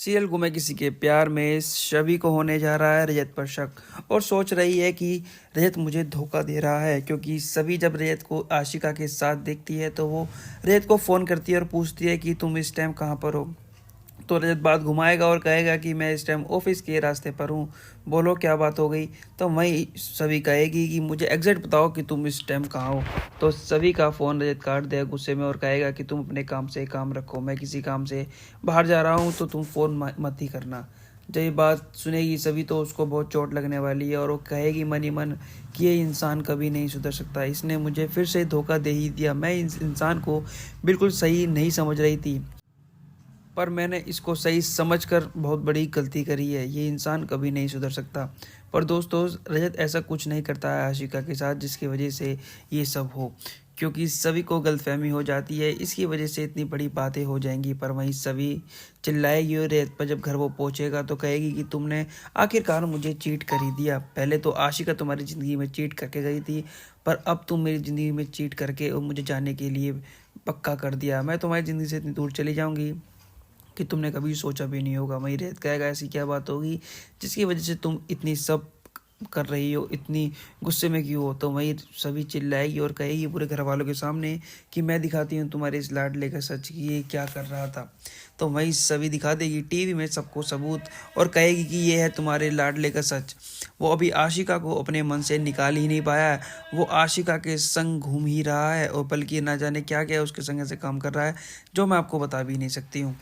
Serial गुमे किसी के प्यार में शबी को होने जा रहा है रजत पर शक और सोच रही है कि रजत मुझे धोखा दे रहा है, क्योंकि सभी जब रजत को आशिका के साथ देखती है तो वो रजत को फ़ोन करती है और पूछती है कि तुम इस टाइम कहाँ पर हो। तो रजत बात घुमाएगा और कहेगा कि मैं इस टाइम ऑफिस के रास्ते पर हूँ, बोलो क्या बात हो गई। तो वही सभी कहेगी कि मुझे एग्जैक्ट बताओ कि तुम इस टाइम कहाँ हो। तो सभी का फ़ोन रजत काट देगा गुस्से में और कहेगा कि तुम अपने काम से काम रखो, मैं किसी काम से बाहर जा रहा हूँ तो तुम फ़ोन मत ही करना। जब ये बात सुनेगी सभी तो उसको बहुत चोट लगने वाली है और वो कहेगी मन ही मन कि ये इंसान कभी नहीं सुधर सकता, इसने मुझे फिर से धोखा दे ही दिया। मैं इस इंसान को बिल्कुल सही नहीं समझ रही थी, पर मैंने इसको सही समझकर बहुत बड़ी गलती करी है। ये इंसान कभी नहीं सुधर सकता। पर दोस्तों, रजत ऐसा कुछ नहीं करता है आशिका के साथ जिसकी वजह से ये सब हो, क्योंकि सभी को गलतफहमी हो जाती है, इसकी वजह से इतनी बड़ी बातें हो जाएंगी। पर वहीं सभी चिल्लाएगी और रजत पर जब घर वो पहुंचेगा तो कहेगी कि तुमने आखिरकार मुझे चीट कर ही दिया। पहले तो आशिका तुम्हारी ज़िंदगी में चीट करके गई थी, पर अब तुम मेरी ज़िंदगी में चीट करके और मुझे जाने के लिए पक्का कर दिया। मैं तुम्हारी ज़िंदगी से इतनी दूर चली जाऊँगी कि तुमने कभी सोचा भी नहीं होगा। वहीं रेत कहेगा ऐसी क्या बात होगी जिसकी वजह से तुम इतनी सब कर रही हो, इतनी गुस्से में क्यों हो। तो वहीं सभी चिल्लाएगी और कहेगी पूरे घर वालों के सामने कि मैं दिखाती हूँ तुम्हारे इस लाडले का सच कि ये क्या कर रहा था। तो वहीं सभी दिखा देगी टीवी में सबको सबूत और कहेगी कि ये है तुम्हारे लाडले का सच। वो अभी आशिका को अपने मन से निकाल ही नहीं पाया है, वो आशिका के संग घूम ही रहा है और बल्कि ना जाने क्या क्या उसके संग ऐसे काम कर रहा है जो मैं आपको बता भी नहीं सकती हूँ।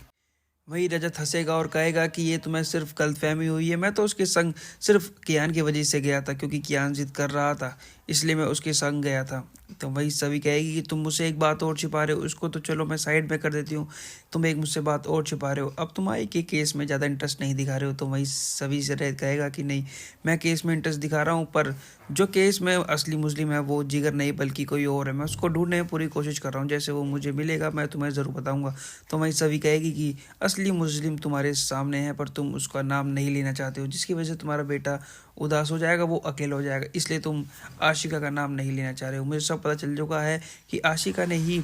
वही रजत हंसेगा और कहेगा कि ये तुम्हें सिर्फ गलतफहमी हुई है, मैं तो उसके संग सिर्फ कियान की वजह से गया था, क्योंकि कियान जिद कर रहा था इसलिए मैं उसके संग गया था। तो वही सभी कहेगी कि तुम मुझसे एक बात और छिपा रहे हो, उसको तो चलो मैं साइड में कर देती हूँ, तुम एक मुझसे बात और छिपा रहे हो, अब तुम आई के केस में ज़्यादा इंटरेस्ट नहीं दिखा रहे हो। तो वही सभी से रजत कहेगा कि नहीं, मैं केस में इंटरेस्ट दिखा रहा हूँ, पर जो केस में असली मुस्लिम है वो जिगर नहीं बल्कि कोई और है, मैं उसको ढूंढने में पूरी कोशिश कर रहा हूँ, जैसे वो मुझे मिलेगा मैं तुम्हें ज़रूर बताऊँगा। तो वही सभी कहेगी कि असली मुस्लिम तुम्हारे सामने है पर तुम उसका नाम नहीं लेना चाहते हो, जिसकी वजह से तुम्हारा बेटा उदास हो जाएगा, वो अकेला हो जाएगा, इसलिए तुम आशिका का नाम नहीं लेना चाह रहे हो। मुझे सब पता चल चुका है कि आशिका ने ही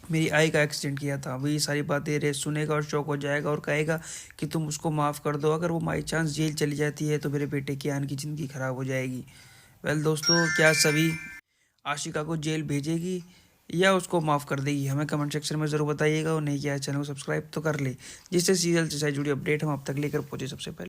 मेरी आई का एक्सीडेंट किया था। वही सारी बातें रे सुनेगा और शौक हो जाएगा और कहेगा कि तुम उसको माफ़ कर दो, अगर वो बाई चांस जेल चली जाती है तो मेरे बेटे कियान की ज़िंदगी ख़राब हो जाएगी। वेल दोस्तों, क्या सभी आशिका को जेल भेजेगी या उसको माफ़ कर देगी? हमें कमेंट सेक्शन में ज़रूर बताइएगा और नहीं किया है चैनल को सब्सक्राइब तो कर ले, जिससे सीरियल से जुड़ी अपडेट हम आप तक लेकर पहुँचे सबसे पहले।